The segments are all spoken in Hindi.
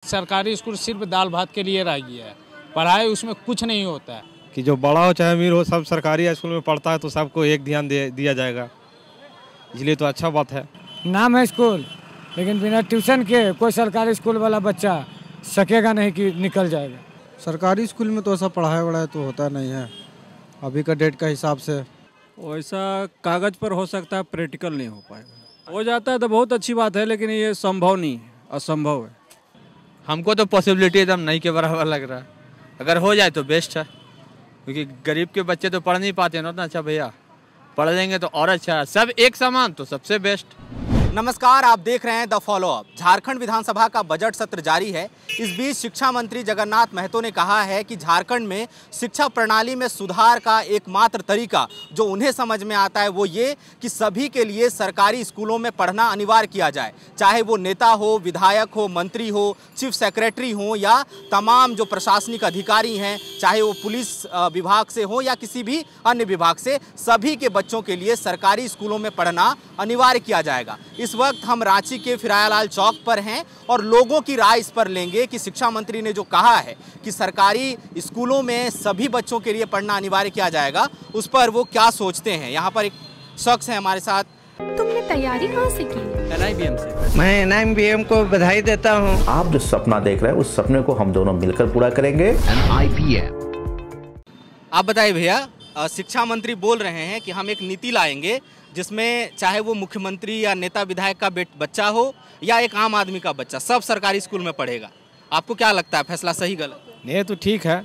सरकारी स्कूल सिर्फ दाल भात के लिए रह गया है, पढ़ाई उसमें कुछ नहीं होता है। कि जो बड़ा हो चाहे अमीर हो सब सरकारी स्कूल में पढ़ता है तो सबको एक ध्यान दिया जाएगा, इसलिए तो अच्छा बात है। नाम है स्कूल, लेकिन बिना ट्यूशन के कोई सरकारी स्कूल वाला बच्चा सकेगा नहीं कि निकल जाएगा। सरकारी स्कूल में तो ऐसा पढ़ाई वढ़ाई तो होता नहीं है अभी का डेट का हिसाब से। वैसा कागज़ पर हो सकता है, प्रैक्टिकल नहीं हो पाएगा। हो जाता है तो बहुत अच्छी बात है, लेकिन ये संभव नहीं है, असंभव है। हमको तो पॉसिबिलिटी एकदम नहीं के बराबर लग रहा है। अगर हो जाए तो बेस्ट है, क्योंकि गरीब के बच्चे तो पढ़ नहीं पाते ना उतना। अच्छा भैया पढ़ लेंगे तो और अच्छा है, सब एक समान तो सबसे बेस्ट। नमस्कार, आप देख रहे हैं द फॉलो अप। झारखंड विधानसभा का बजट सत्र जारी है। इस बीच शिक्षा मंत्री जगन्नाथ महतो ने कहा है कि झारखंड में शिक्षा प्रणाली में सुधार का एकमात्र तरीका जो उन्हें समझ में आता है वो ये कि सभी के लिए सरकारी स्कूलों में पढ़ना अनिवार्य किया जाए, चाहे वो नेता हो, विधायक हो, मंत्री हो, चीफ सेक्रेटरी हो या तमाम जो प्रशासनिक अधिकारी हैं, चाहे वो पुलिस विभाग से हो या किसी भी अन्य विभाग से, सभी के बच्चों के लिए सरकारी स्कूलों में पढ़ना अनिवार्य किया जाएगा। इस वक्त हम रांची के फिरायालाल चौक पर हैं और लोगों की राय इस पर लेंगे कि शिक्षा मंत्री ने जो कहा है कि सरकारी स्कूलों में सभी बच्चों के लिए पढ़ना अनिवार्य किया जाएगा, उस पर वो क्या सोचते हैं। यहाँ पर एक शख्स है हमारे साथ। तुमने तैयारी कहाँ से की? NIBM से। मैं NIBM को बधाई देता हूँ। आप जो सपना देख रहे हैं उस सपने को हम दोनों मिलकर पूरा करेंगे। आप बताइए भैया, शिक्षा मंत्री बोल रहे हैं कि हम एक नीति लाएंगे जिसमें चाहे वो मुख्यमंत्री या नेता विधायक का बच्चा हो या एक आम आदमी का बच्चा, सब सरकारी स्कूल में पढ़ेगा। आपको क्या लगता है, फैसला सही गलत? नहीं तो ठीक है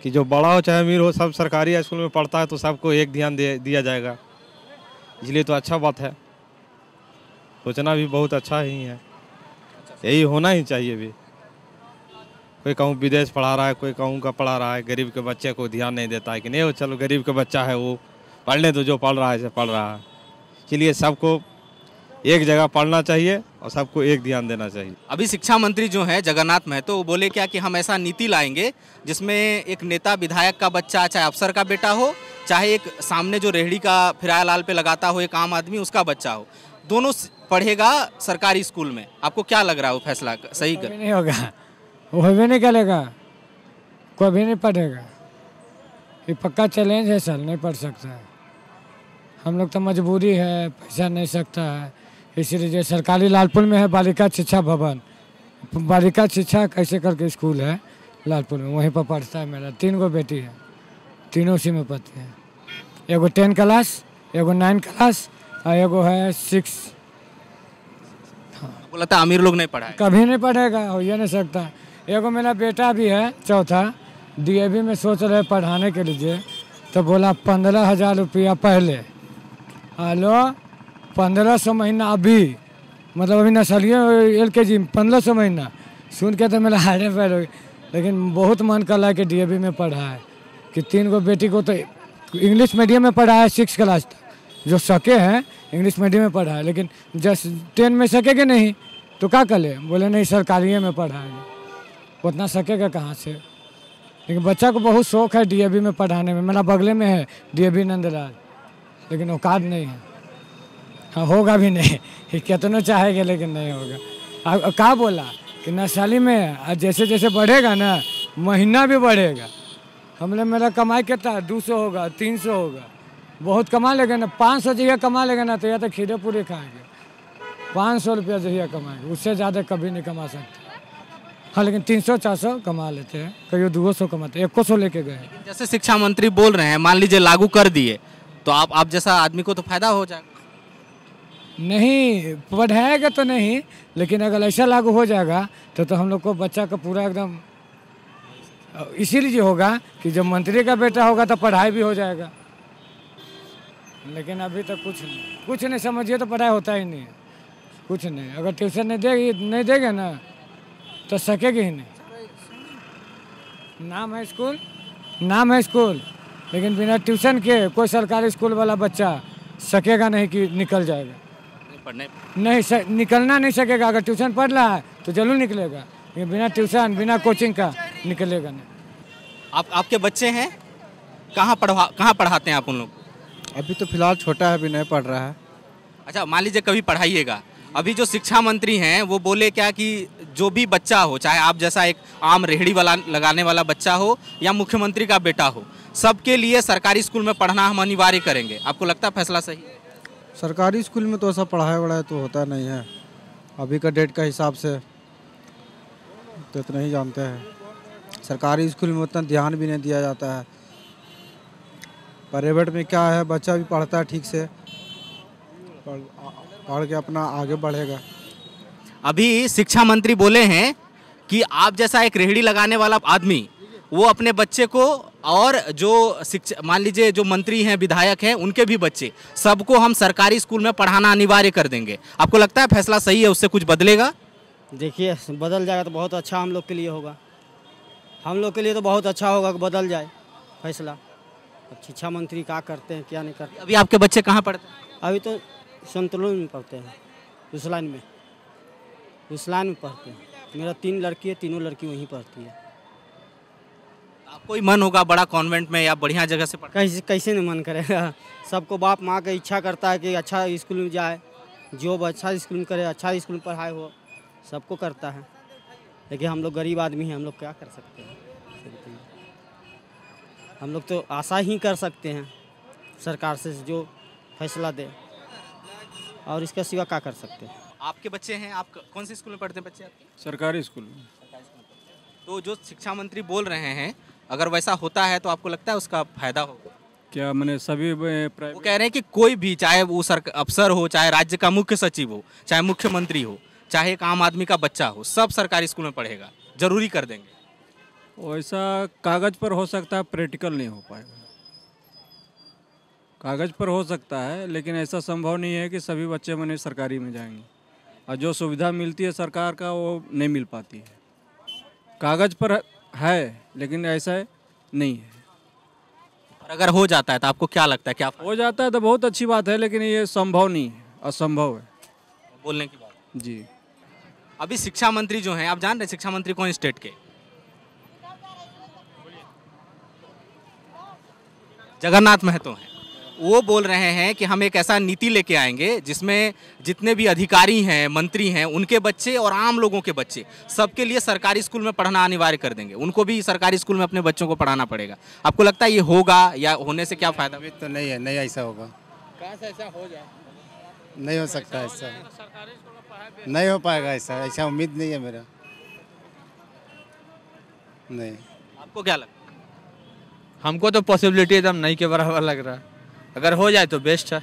कि जो बड़ा हो चाहे अमीर हो सब सरकारी स्कूल में पढ़ता है तो सबको एक ध्यान दिया जाएगा, इसलिए तो अच्छा बात है। सोचना भी बहुत अच्छा ही है, यही होना ही चाहिए भी। कोई कहूँ विदेश पढ़ा रहा है, कोई कहूँ का पढ़ा रहा है, गरीब के बच्चे को ध्यान नहीं देता है कि नहीं हो चलो गरीब का बच्चा है वो पढ़ने तो जो पढ़ रहा है पढ़ रहा है। इसलिए सबको एक जगह पढ़ना चाहिए और सबको एक ध्यान देना चाहिए। अभी शिक्षा मंत्री जो है जगन्नाथ महतो, वो बोले क्या कि हम ऐसा नीति लाएंगे जिसमें एक नेता विधायक का बच्चा, चाहे अफसर का बेटा हो, चाहे एक सामने जो रेहड़ी का फिरायालाल पे लगाता हो एक आम आदमी, उसका बच्चा हो, दोनों पढ़ेगा सरकारी स्कूल में। आपको क्या लग रहा है वो फैसला सही कर? नहीं होगा, वो भी नहीं करेगा, कोई भी नहीं पढ़ेगा। ये पक्का चैलेंज है सर, नहीं पढ़ सकता है। हम लोग तो मजबूरी है, पैसा नहीं सकता है, इसीलिए जो सरकारी लालपुर में है बालिका शिक्षा भवन, बालिका शिक्षा कैसे करके स्कूल है लालपुर में, वहीं पर पढ़ता है। मेरा 3 गो बेटी है, तीनों उसी में पढ़ती हैं। एगो 10 क्लास, एगो 9 क्लास और एगो है 6। हाँ, बोला था अमीर लोग नहीं पढ़ाए, कभी नहीं पढ़ेगा, हो ही नहीं सकता। एगो मेरा बेटा भी है चौथा, DAV में सोच रहे पढ़ाने के लिए, तो बोला 15,000 रुपया पहले, हेलो 1500 महीना अभी, मतलब अभी नर्सरी LKG 1500 महीना सुन के तो मेरा हारे पैर हो गया। लेकिन बहुत मन कर रहा है कि DAV में पढ़ा है कि 3 गो बेटी को तो इंग्लिश मीडियम में पढ़ा है 6 क्लास तक, जो सके हैं इंग्लिश मीडियम में पढ़ा है, लेकिन जस्ट 10 में सकेगा नहीं तो क्या कर ले, बोले नहीं सरकारी में पढ़ा है, उतना सकेगा कहाँ से। लेकिन बच्चा को बहुत शौक है DAV में पढ़ाने में। मेरा बगले में है DAV नंदलाल, लेकिन औकात नहीं है। हाँ, होगा भी नहीं, कितना चाहेंगे लेकिन नहीं होगा। अब क्या बोला कि नर्सरी में जैसे जैसे बढ़ेगा ना महीना भी बढ़ेगा। हमने मेरा कमाई कितना 200 होगा, 300 होगा, बहुत कमा लेगा ना। 500 जगह कमा लेगा ना तो या तो खीरे पूरे खाएंगे। 500 रुपया जगह कमाएंगे, उससे ज़्यादा कभी नहीं कमा सकते। हाँ, लेकिन 300-400 कमा लेते हैं, कहीं 200 कमाते हैं, 100 लेके गए। जैसे शिक्षा मंत्री बोल रहे हैं, मान लीजिए लागू कर दिए तो आप जैसा आदमी को तो फायदा हो जाएगा। नहीं पढ़ाएगा तो नहीं, लेकिन अगर ऐसा लागू हो जाएगा तो हम लोग को बच्चा का पूरा एकदम इसीलिए होगा कि जब मंत्री का बेटा होगा तो पढ़ाई भी हो जाएगा। लेकिन अभी तक कुछ नहीं समझिए तो पढ़ाई होता ही नहीं है, कुछ नहीं। अगर ट्यूशन नहीं देगा ना तो सकेगी ही नहीं। नाम है स्कूल, लेकिन बिना ट्यूशन के कोई सरकारी स्कूल वाला बच्चा सकेगा नहीं कि निकल जाएगा। निकलना नहीं सकेगा। अगर ट्यूशन पढ़ रहा है तो जरूर निकलेगा, लेकिन बिना ट्यूशन बिना कोचिंग का निकलेगा नहीं। आपके बच्चे हैं, कहाँ पढ़ाते हैं आप उन लोग? अभी तो फिलहाल छोटा है, अभी नहीं पढ़ रहा है। अच्छा, मान लीजिए कभी पढ़ाइएगा अभी जो शिक्षा मंत्री हैं वो बोले क्या कि जो भी बच्चा हो, चाहे आप जैसा एक आम रेहड़ी वाला लगाने वाला बच्चा हो या मुख्यमंत्री का बेटा हो, सबके लिए सरकारी स्कूल में पढ़ना हम अनिवार्य करेंगे। आपको लगता है फैसला सही है? सरकारी स्कूल में तो ऐसा पढ़ाई वढ़ाई तो होता नहीं है अभी का डेट का हिसाब से, तो इतना ही जानते हैं। सरकारी स्कूल में उतना ध्यान भी नहीं दिया जाता है। प्राइवेट में क्या है, बच्चा भी पढ़ता है ठीक से, पढ़ के अपना आगे बढ़ेगा। अभी शिक्षा मंत्री बोले हैं कि आप जैसा एक रेहड़ी लगाने वाला आदमी वो अपने बच्चे को और जो शिक्षा मान लीजिए जो मंत्री हैं, विधायक हैं, उनके भी बच्चे, सबको हम सरकारी स्कूल में पढ़ाना अनिवार्य कर देंगे। आपको लगता है फैसला सही है, उससे कुछ बदलेगा? देखिए बदल जाएगा तो बहुत अच्छा हम लोग के लिए होगा। हम लोग के लिए तो बहुत अच्छा होगा कि बदल जाए फैसला। अब शिक्षा मंत्री क्या करते हैं क्या नहीं करते। अभी आपके बच्चे कहाँ पढ़ते हैं? अभी तो संतुलन में पढ़ते हैं, उस लाइन में पढ़ते हैं। मेरा 3 लड़की है, तीनों लड़की वहीं पढ़ती है। आपको ही मन होगा बड़ा कॉन्वेंट में या बढ़िया जगह से पढ़? कैसे नहीं मन करेगा। सबको बाप माँ का इच्छा करता है कि अच्छा स्कूल में जाए, जो अच्छा स्कूल में करे, अच्छा स्कूल में पढ़ाई हो, सबको करता है। लेकिन हम लोग गरीब आदमी हैं, हम लोग क्या कर सकते हैं। हम लोग तो आशा ही कर सकते हैं सरकार से जो फैसला दे, और इसके सिवा क्या कर सकते हैं। आपके बच्चे हैं, आप कौन से स्कूल में पढ़ते हैं बच्चे आपके? सरकारी स्कूल में। तो जो शिक्षा मंत्री बोल रहे हैं, अगर वैसा होता है तो आपको लगता है उसका फायदा होगा? क्या मैंने सभी वो कह रहे हैं कि कोई भी, चाहे वो अफसर हो, चाहे राज्य का मुख्य सचिव हो, चाहे मुख्यमंत्री हो, चाहे एक आम आदमी का बच्चा हो, सब सरकारी स्कूल में पढ़ेगा, जरूरी कर देंगे। वैसा कागज पर हो सकता है, प्रैक्टिकल नहीं हो पाएगा। कागज पर हो सकता है, लेकिन ऐसा संभव नहीं है कि सभी बच्चे मैंने सरकारी में जाएंगे, और जो सुविधा मिलती है सरकार का वो नहीं मिल पाती है। कागज पर है लेकिन ऐसा नहीं है। और अगर हो जाता है तो आपको क्या लगता है, क्या हो जाता है तो बहुत अच्छी बात है, लेकिन ये संभव नहीं है, असंभव है बोलने की बात? जी। अभी शिक्षा मंत्री जो हैं, आप जान रहे हैं शिक्षा मंत्री कौन स्टेट के? जगन्नाथ महतो हैं। वो बोल रहे हैं कि हम एक ऐसा नीति लेके आएंगे जिसमें जितने भी अधिकारी हैं, मंत्री हैं, उनके बच्चे और आम लोगों के बच्चे, सबके लिए सरकारी स्कूल में पढ़ना अनिवार्य कर देंगे। उनको भी सरकारी स्कूल में अपने बच्चों को पढ़ाना पड़ेगा। आपको लगता है ये होगा, या होने से क्या फायदा? तो नहीं है, नहीं ऐसा होगा। कहाँ से ऐसा हो जाए? नहीं हो सकता ऐसा, नहीं हो पाएगा ऐसा, ऐसा उम्मीद नहीं है मेरा। नहीं। आपको क्या लगता है? हमको तो पॉसिबिलिटी एकदम नहीं के बराबर लग रहा है। अगर हो जाए तो बेस्ट है,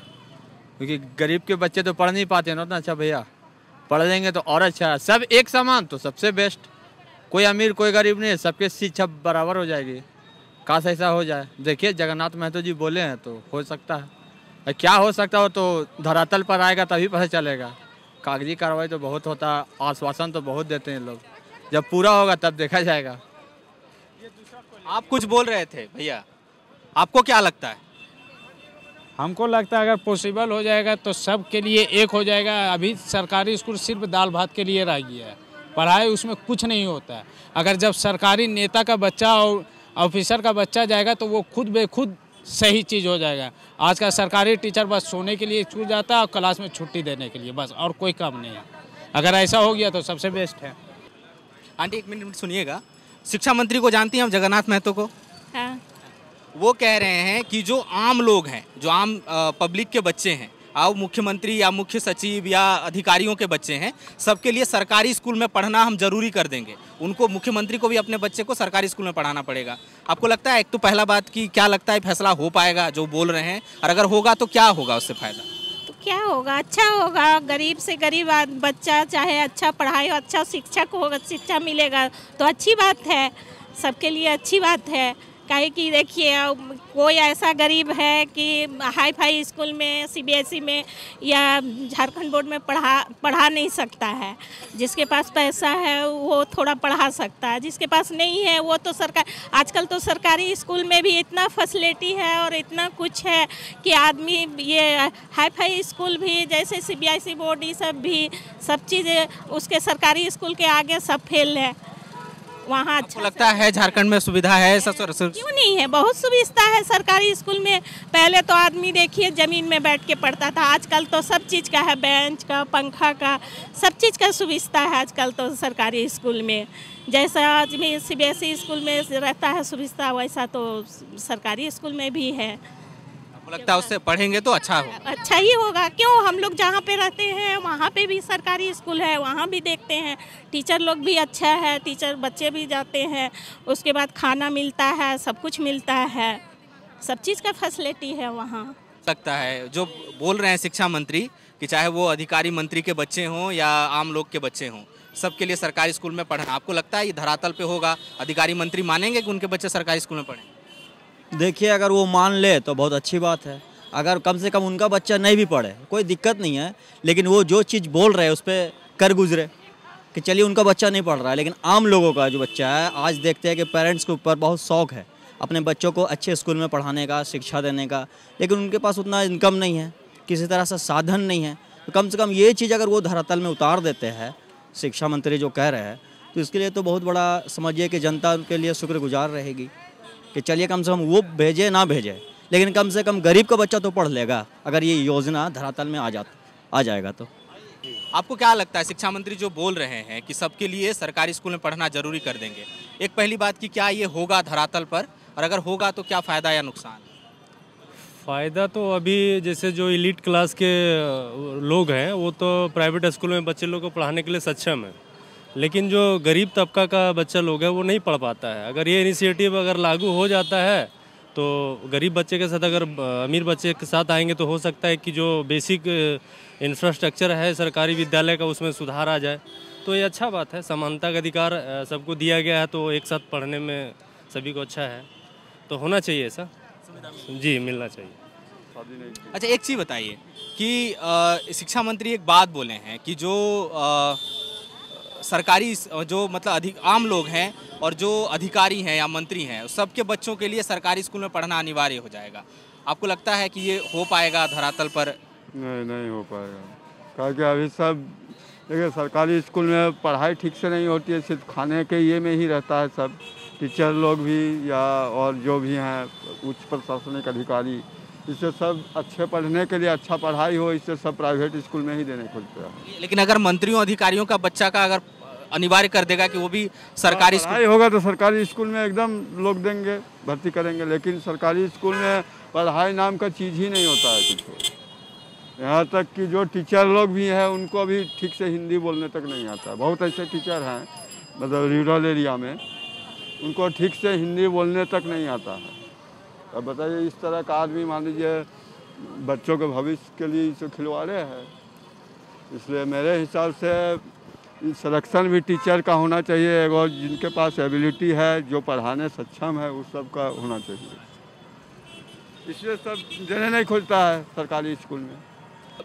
क्योंकि गरीब के बच्चे तो पढ़ नहीं पाते ना उतना अच्छा भैया। पढ़ लेंगे तो और अच्छा है, सब एक समान तो सबसे बेस्ट। कोई अमीर कोई गरीब नहीं है, सबके शिक्षा बराबर हो जाएगी। काश ऐसा हो जाए। देखिए जगन्नाथ महतो जी बोले हैं तो हो सकता है। क्या हो सकता हो तो धरातल पर आएगा तभी पता चलेगा। कागजी कार्रवाई तो बहुत होता है, आश्वासन तो बहुत देते हैं लोग, जब पूरा होगा तब देखा जाएगा। आप कुछ बोल रहे थे भैया, आपको क्या लगता है? हमको लगता है अगर पॉसिबल हो जाएगा तो सब के लिए एक हो जाएगा। अभी सरकारी स्कूल सिर्फ दाल भात के लिए रह गया है, पढ़ाई उसमें कुछ नहीं होता है। अगर जब सरकारी नेता का बच्चा और ऑफिसर का बच्चा जाएगा तो वो खुद बेखुद सही चीज़ हो जाएगा। आज का सरकारी टीचर बस सोने के लिए स्कूल जाता है और क्लास में छुट्टी देने के लिए, बस, और कोई काम नहीं है। अगर ऐसा हो गया तो सबसे बेस्ट है। आंटी एक मिनट सुनिएगा, शिक्षा मंत्री को जानती हैं हम, जगन्नाथ महतो को? हाँ। वो कह रहे हैं कि जो आम लोग हैं, जो आम पब्लिक के बच्चे हैं, और मुख्यमंत्री या मुख्य सचिव या अधिकारियों के बच्चे हैं, सबके लिए सरकारी स्कूल में पढ़ना हम जरूरी कर देंगे। उनको, मुख्यमंत्री को भी अपने बच्चे को सरकारी स्कूल में पढ़ाना पड़ेगा। आपको लगता है, एक तो पहला बात कि क्या लगता है फैसला हो पाएगा जो बोल रहे हैं, और अगर होगा तो क्या होगा उससे फायदा? तो क्या होगा, अच्छा होगा। गरीब से गरीब बच्चा चाहे अच्छा पढ़ाई, अच्छा शिक्षक होगा, शिक्षा मिलेगा तो अच्छी बात है, सबके लिए अच्छी बात है। काहे कि देखिए कोई ऐसा गरीब है कि हाई फाई स्कूल में, सीबीएसई में या झारखंड बोर्ड में पढ़ा नहीं सकता है। जिसके पास पैसा है वो थोड़ा पढ़ा सकता है, जिसके पास नहीं है वो तो आजकल तो सरकारी स्कूल में भी इतना फैसिलिटी है और इतना कुछ है कि आदमी ये हाई फाई स्कूल भी जैसे सीबीएसई बोर्ड, ये सब भी सब चीज़ें उसके सरकारी स्कूल के आगे सब फेल है। वहाँ आपको लगता है झारखंड में सुविधा है? क्यों नहीं है, बहुत सुविधा है सरकारी स्कूल में। पहले तो आदमी देखिए ज़मीन में बैठ के पढ़ता था, आजकल तो सब चीज़ का है, बेंच का, पंखा का, सब चीज़ का सुविधा है आजकल तो सरकारी स्कूल में। जैसा आदमी CBSE स्कूल में रहता है सुविधा, वैसा तो सरकारी स्कूल में भी है। आपको लगता है उससे पढ़ेंगे तो अच्छा होगा? अच्छा ही होगा। क्यों, हम लोग जहाँ पे रहते हैं वहाँ पे भी सरकारी स्कूल है, वहाँ भी देखते हैं टीचर लोग भी अच्छा है, टीचर बच्चे भी जाते हैं, उसके बाद खाना मिलता है, सब कुछ मिलता है, सब चीज़ का फैसिलिटी है वहाँ। लगता है जो बोल रहे हैं शिक्षा मंत्री कि चाहे वो अधिकारी मंत्री के बच्चे हों या आम लोग के बच्चे हों, सबके लिए सरकारी स्कूल में पढ़ना, आपको लगता है ये धरातल पे होगा? अधिकारी मंत्री मानेंगे कि उनके बच्चे सरकारी स्कूल में पढ़ें? देखिए, अगर वो मान ले तो बहुत अच्छी बात है। अगर कम से कम उनका बच्चा नहीं भी पढ़े कोई दिक्कत नहीं है, लेकिन वो जो चीज़ बोल रहे हैं उस पर कर गुजरे कि चलिए उनका बच्चा नहीं पढ़ रहा है, लेकिन आम लोगों का जो बच्चा है, आज देखते हैं कि पेरेंट्स के ऊपर बहुत शौक़ है अपने बच्चों को अच्छे स्कूल में पढ़ाने का, शिक्षा देने का, लेकिन उनके पास उतना इनकम नहीं है, किसी तरह से साधन नहीं है। तो कम से कम ये चीज़ अगर वो धरातल में उतार देते हैं, शिक्षा मंत्री जो कह रहे हैं, तो इसके लिए तो बहुत बड़ा समझिए कि जनता उनके लिए शुक्रगुजार रहेगी कि चलिए कम से कम वो भेजे ना भेजे, लेकिन कम से कम गरीब का बच्चा तो पढ़ लेगा अगर ये योजना धरातल में आ जाएगा तो। आपको क्या लगता है शिक्षा मंत्री जो बोल रहे हैं कि सबके लिए सरकारी स्कूल में पढ़ना जरूरी कर देंगे, एक पहली बात कि क्या ये होगा धरातल पर, और अगर होगा तो क्या फ़ायदा या नुकसान? फ़ायदा तो अभी जैसे जो एलीट क्लास के लोग हैं वो तो प्राइवेट स्कूल में बच्चे लोग को पढ़ाने के लिए सक्षम है, लेकिन जो गरीब तबका का बच्चा लोग है वो नहीं पढ़ पाता है। अगर ये इनिशिएटिव अगर लागू हो जाता है तो गरीब बच्चे के साथ अगर अमीर बच्चे के साथ आएंगे तो हो सकता है कि जो बेसिक इंफ्रास्ट्रक्चर है सरकारी विद्यालय का उसमें सुधार आ जाए। तो ये अच्छा बात है, समानता का अधिकार सबको दिया गया है, तो एक साथ पढ़ने में सभी को अच्छा है, तो होना चाहिए ऐसा। जी, मिलना चाहिए। अच्छा, एक चीज़ बताइए कि शिक्षा मंत्री एक बात बोले हैं कि जो सरकारी जो मतलब आम लोग हैं और जो अधिकारी हैं या मंत्री हैं, सबके बच्चों के लिए सरकारी स्कूल में पढ़ना अनिवार्य हो जाएगा। आपको लगता है कि ये हो पाएगा धरातल पर? नहीं हो पाएगा, क्योंकि अभी सब देखिए सरकारी स्कूल में पढ़ाई ठीक से नहीं होती है, सिर्फ खाने के ये में ही रहता है सब टीचर लोग भी या और जो भी हैं उच्च प्रशासनिक अधिकारी। इससे सब अच्छे पढ़ने के लिए अच्छा पढ़ाई हो, इससे सब प्राइवेट स्कूल में ही देने खोजते हैं। लेकिन अगर मंत्रियों अधिकारियों का बच्चा का अगर अनिवार्य कर देगा कि वो भी सरकारी स्कूल होगा तो सरकारी स्कूल में एकदम लोग देंगे, भर्ती करेंगे, लेकिन सरकारी स्कूल में पढ़ाई नाम का चीज़ ही नहीं होता है कुछ। यहाँ तक कि जो टीचर लोग भी हैं उनको भी ठीक से हिंदी बोलने तक नहीं आता। बहुत ऐसे टीचर हैं मतलब रूरल एरिया में, उनको ठीक से हिंदी बोलने तक नहीं आता है। अब बताइए, इस तरह का आदमी मान लीजिए बच्चों के भविष्य के लिए इसे खिलवाड़े हैं। इसलिए मेरे हिसाब से सिलेक्शन भी टीचर का होना चाहिए, और जिनके पास एबिलिटी है, जो पढ़ाने सक्षम है, उस सब का होना चाहिए। इसलिए सब देने नहीं खुलता है सरकारी स्कूल में।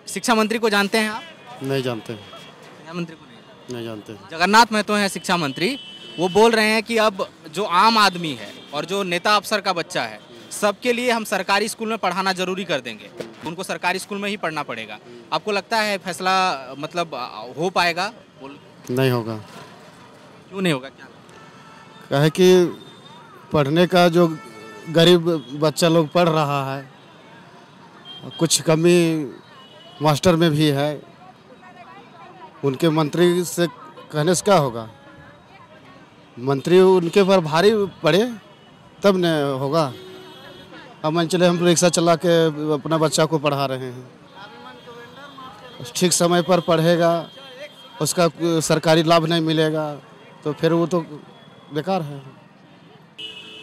शिक्षा मंत्री को जानते हैं आप? नहीं जानते। शिक्षा मंत्री को नहीं जानते। जगन्नाथ महतो हैं शिक्षा मंत्री, वो बोल रहे हैं कि अब जो आम आदमी है और जो नेता अफसर का बच्चा है, सबके लिए हम सरकारी स्कूल में पढ़ाना जरूरी कर देंगे, उनको सरकारी स्कूल में ही पढ़ना पड़ेगा। आपको लगता है फैसला मतलब हो पाएगा? नहीं होगा। क्यों नहीं होगा? क्या कहे कि पढ़ने का जो गरीब बच्चा लोग पढ़ रहा है, कुछ कमी मास्टर में भी है, उनके मंत्री से कहने से क्या होगा? मंत्री उनके पर भारी पड़े तब न होगा। अब मान चले हम रिक्शा चला के अपना बच्चा को पढ़ा रहे हैं, ठीक समय पर पढ़ेगा, उसका सरकारी लाभ नहीं मिलेगा तो फिर वो तो बेकार है।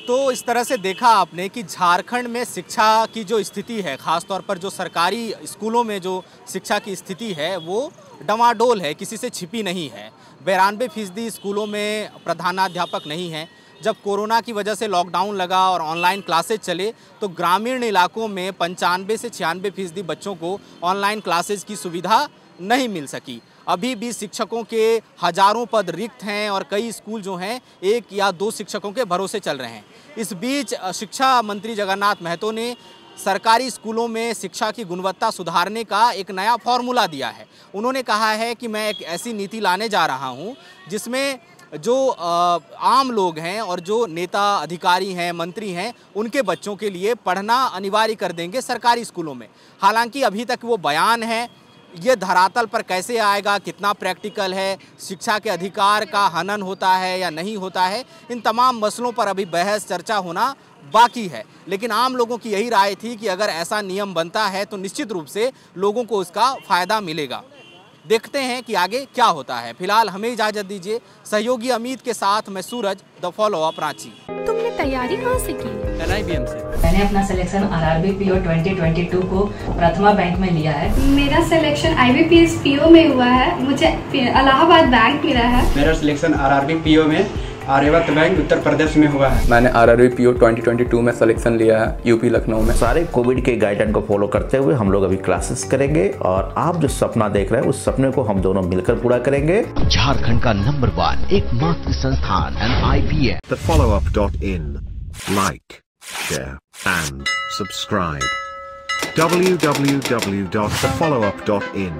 तो इस तरह से देखा आपने कि झारखंड में शिक्षा की जो स्थिति है, ख़ासतौर पर जो सरकारी स्कूलों में जो शिक्षा की स्थिति है वो डमाडोल है, किसी से छिपी नहीं है। 92% स्कूलों में प्रधानाध्यापक नहीं है। जब कोरोना की वजह से लॉकडाउन लगा और ऑनलाइन क्लासेज चले तो ग्रामीण इलाकों में 95 से 96% बच्चों को ऑनलाइन क्लासेज की सुविधा नहीं मिल सकी। अभी भी शिक्षकों के हजारों पद रिक्त हैं और कई स्कूल जो हैं 1 या 2 शिक्षकों के भरोसे चल रहे हैं। इस बीच शिक्षा मंत्री जगन्नाथ महतो ने सरकारी स्कूलों में शिक्षा की गुणवत्ता सुधारने का एक नया फॉर्मूला दिया है। उन्होंने कहा है कि मैं एक ऐसी नीति लाने जा रहा हूं जिसमें जो आम लोग हैं और जो नेता अधिकारी हैं, मंत्री हैं, उनके बच्चों के लिए पढ़ना अनिवार्य कर देंगे सरकारी स्कूलों में। हालांकि अभी तक वो बयान है, ये धरातल पर कैसे आएगा, कितना प्रैक्टिकल है, शिक्षा के अधिकार का हनन होता है या नहीं होता है, इन तमाम मसलों पर अभी बहस चर्चा होना बाकी है। लेकिन आम लोगों की यही राय थी कि अगर ऐसा नियम बनता है तो निश्चित रूप से लोगों को उसका फ़ायदा मिलेगा। देखते हैं कि आगे क्या होता है। फिलहाल हमें इजाज़त दीजिए। सहयोगी अमित के साथ मैं सूरज, द फॉलो अप रांची। तुमने तैयारी कहाँ से की? NIBM से। मैंने अपना सिलेक्शन RRB PO 2022 को प्रथमा बैंक में लिया है। मेरा सिलेक्शन IBPS PO में हुआ है, मुझे इलाहाबाद बैंक मिला है। मेरा सिलेक्शन RRB PO में आर्यवर्त बैंक उत्तर प्रदेश में हुआ है। मैंने RRB PO 2022 में सिलेक्शन लिया है यूपी लखनऊ में। सारे कोविड के गाइडलाइन को फॉलो करते हुए हम लोग अभी क्लासेस करेंगे और आप जो सपना देख रहे हैं उस सपने को हम दोनों मिलकर पूरा करेंगे। झारखंड का नंबर 1 एकमात्र संस्थान NIBM। thefollowup.in, like, share and subscribe. www.thefollowup.in